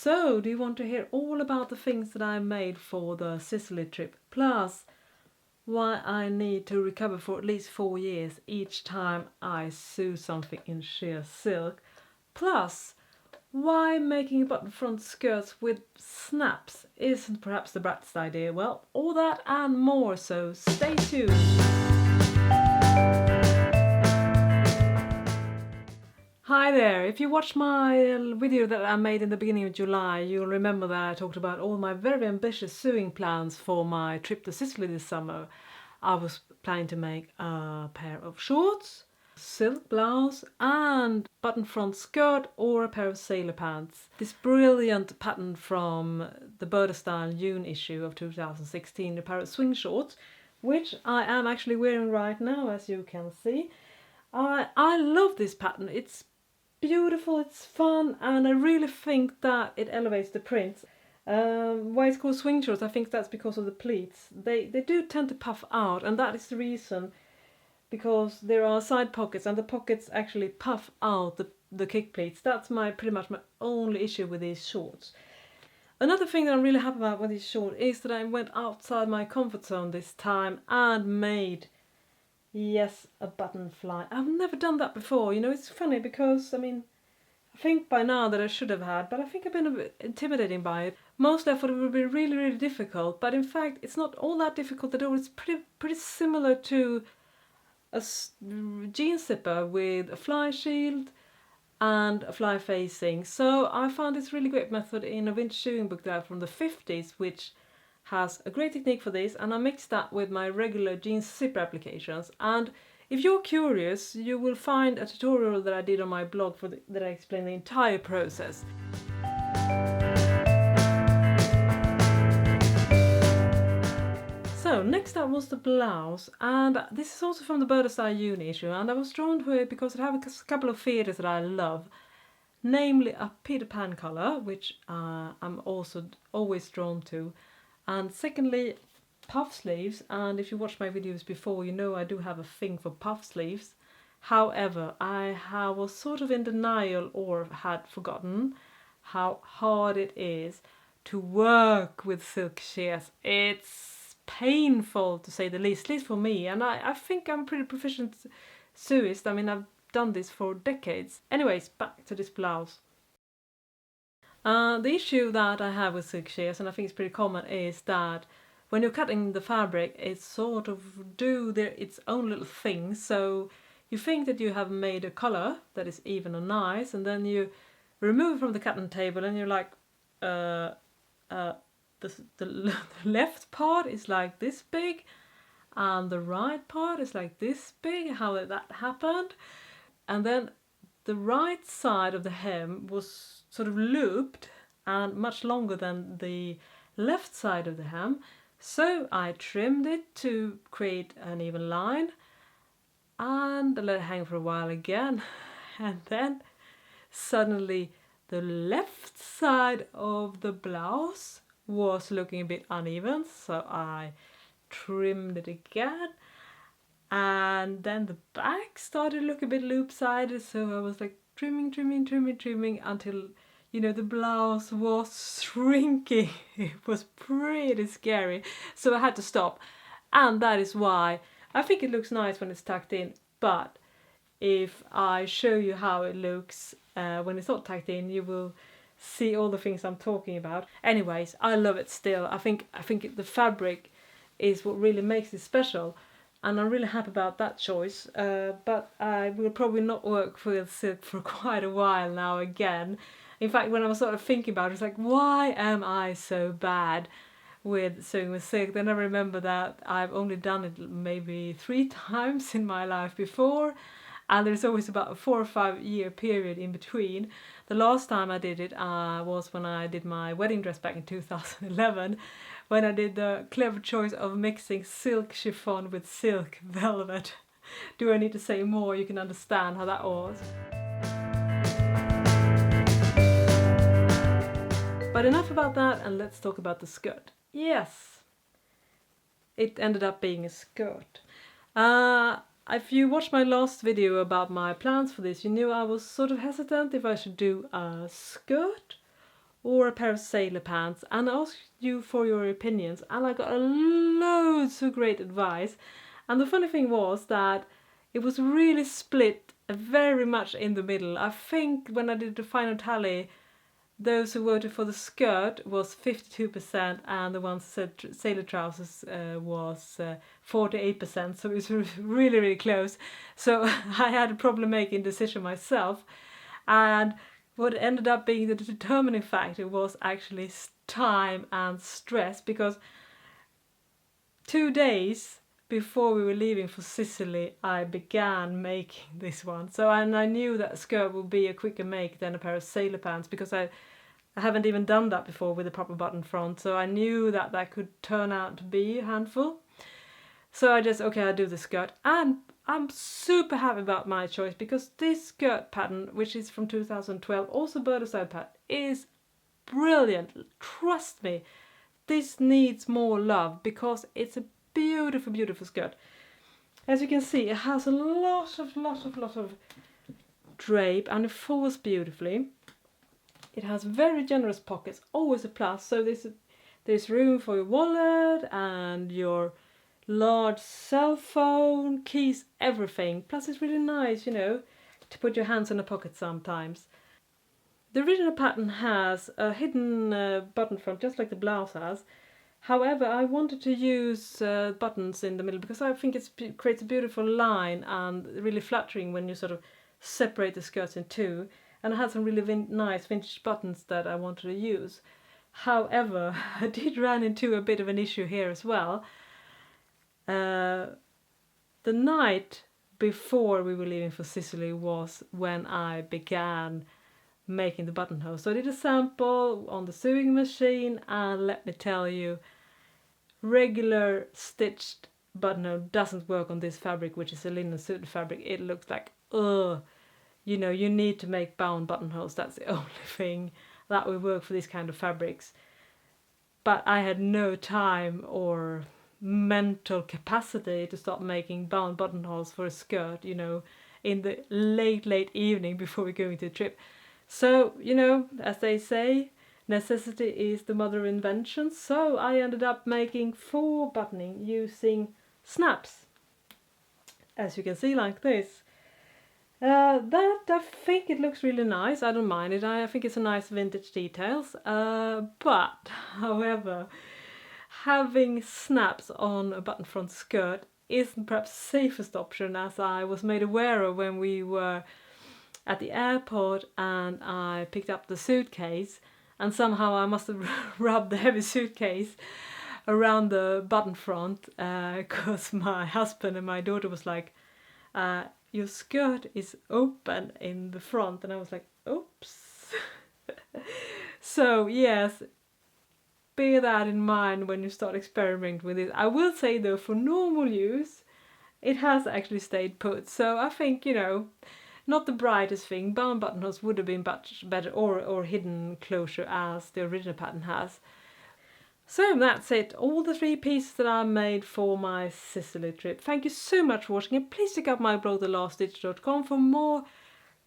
So, do you want to hear all about the things that I made for the Sicily trip? Plus, why I need to recover for at least 4 years each time I sew something in sheer silk? Plus, why making button front skirts with snaps isn't perhaps the brightest idea? Well, all that and more, so stay tuned! Hi there! If you watched my video that I made in the beginning of July, you'll remember that I talked about all my very ambitious sewing plans for my trip to Sicily this summer. I was planning to make a pair of shorts, silk blouse and button front skirt or a pair of sailor pants. This brilliant pattern from the Burdastyle June issue of 2016, a pair of swing shorts, which I am actually wearing right now, as you can see. I love this pattern. It's beautiful, it's fun, and I really think that it elevates the prints. Why it's called swing shorts, I think that's because of the pleats. They do tend to puff out, and that is the reason, because there are side pockets and the pockets actually puff out the kick pleats. That's pretty much my only issue with these shorts. Another thing that I'm really happy about with these shorts is that I went outside my comfort zone this time and made, yes, a button fly. I've never done that before. You know, it's funny because, I think by now that I should have had, but I think I've been a bit intimidating by it. Mostly I thought it would be really, really difficult, but in fact it's not all that difficult at all. It's pretty similar to a jean zipper with a fly shield and a fly facing. So I found this really great method in a vintage sewing book that I have from the 50s, which has a great technique for this, and I mixed that with my regular jeans zipper applications. And if you're curious, you will find a tutorial that I did on my blog that I explain the entire process. So next up was the blouse, and this is also from the Burdastyle June issue, and I was drawn to it because it has a couple of theatres that I love, namely a Peter Pan colour, which I'm also always drawn to, and secondly puff sleeves. And if you watched my videos before, you know I do have a thing for puff sleeves. However, I was sort of in denial or had forgotten how hard it is to work with silk shears. It's painful to say the least, at least for me, and I think I'm a pretty proficient sewist. I've done this for decades. Anyways, back to this blouse. The issue that I have with silk shears, and I think it's pretty common, is that when you're cutting the fabric, it sort of its own little thing. So you think that you have made a colour that is even and nice, and then you remove it from the cutting table and you're like, the left part is like this big and the right part is like this big. How did that happen? And then the right side of the hem was sort of looped and much longer than the left side of the hem. So I trimmed it to create an even line and let it hang for a while again. And then suddenly the left side of the blouse was looking a bit uneven, so I trimmed it again. And then the back started to look a bit loop-sided, so I was like trimming until, you know, the blouse was shrinking. It was pretty scary, so I had to stop. And that is why I think it looks nice when it's tucked in, but if I show you how it looks when it's not tucked in, you will see all the things I'm talking about. Anyways, I love it still. I think the fabric is what really makes it special, and I'm really happy about that choice. But I will probably not work with silk for quite a while now again. In fact, when I was sort of thinking about it, it's like, why am I so bad with sewing with silk? Then I remember that I've only done it maybe 3 times in my life before, and there's always about a 4 or 5 year period in between. The last time I did it was when I did my wedding dress back in 2011, when I did the clever choice of mixing silk chiffon with silk velvet. Do I need to say more? You can understand how that was. But enough about that, and let's talk about the skirt. Yes, it ended up being a skirt. If you watched my last video about my plans for this, you knew I was sort of hesitant if I should do a skirt or a pair of sailor pants, and asked you for your opinions, and I got loads of great advice. And the funny thing was that it was really split very much in the middle. I think when I did the final tally, those who voted for the skirt was 52%, and the ones who said sailor trousers was 48%, so it was really, really close. So I had a problem making a decision myself, and what ended up being the determining factor was actually time and stress, because 2 days before we were leaving for Sicily, I began making this one. So, and I knew that a skirt would be a quicker make than a pair of sailor pants, because I haven't even done that before with a proper button front. So I knew that that could turn out to be a handful. So I just, okay, I'll do the skirt. And I'm super happy about my choice, because this skirt pattern, which is from 2012, also Burdastyle pattern, is brilliant. Trust me, this needs more love, because it's a beautiful, beautiful skirt. As you can see, it has a lot of drape, and it falls beautifully. It has very generous pockets, always a plus. So there's room for your wallet and your large cell phone, keys, everything. Plus it's really nice, you know, to put your hands in a pocket sometimes. The original pattern has a hidden button front, just like the blouse has. However, I wanted to use buttons in the middle, because I think it creates a beautiful line and really flattering when you sort of separate the skirts in two. And I had some really nice vintage buttons that I wanted to use. However, I did run into a bit of an issue here as well. The night before we were leaving for Sicily was when I began making the buttonhole. So I did a sample on the sewing machine, and let me tell you, regular stitched buttonhole doesn't work on this fabric, which is a linen suited fabric. It looks like, ugh. You know, you need to make bound buttonholes. That's the only thing that will work for this kind of fabrics. But I had no time or mental capacity to start making bound buttonholes for a skirt, you know, in the late evening before we go into a trip. So, you know, as they say, necessity is the mother of invention. So I ended up making 4 buttoning using snaps, as you can see, like this. That, I think it looks really nice. I don't mind it. I think it's a nice vintage details. But, however, having snaps on a button front skirt isn't perhaps the safest option, as I was made aware of when we were at the airport and I picked up the suitcase, and somehow I must have rubbed the heavy suitcase around the button front, because my husband and my daughter was like, your skirt is open in the front, and I was like, oops. So yes, bear that in mind when you start experimenting with it. I will say though, for normal use, it has actually stayed put. So I think, you know, not the brightest thing. Bound buttonholes would have been much better, or hidden closure as the original pattern has. So that's it, all the 3 pieces that I made for my Sicily trip. Thank you so much for watching, and please check out my blog thelaststitch.com for more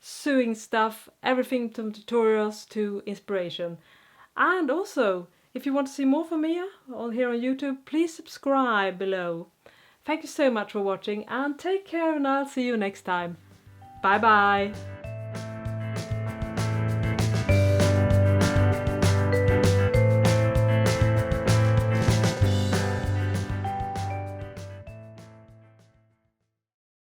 sewing stuff, everything from tutorials to inspiration. And also, if you want to see more from me here on YouTube, please subscribe below. Thank you so much for watching, and take care, and I'll see you next time. Bye bye!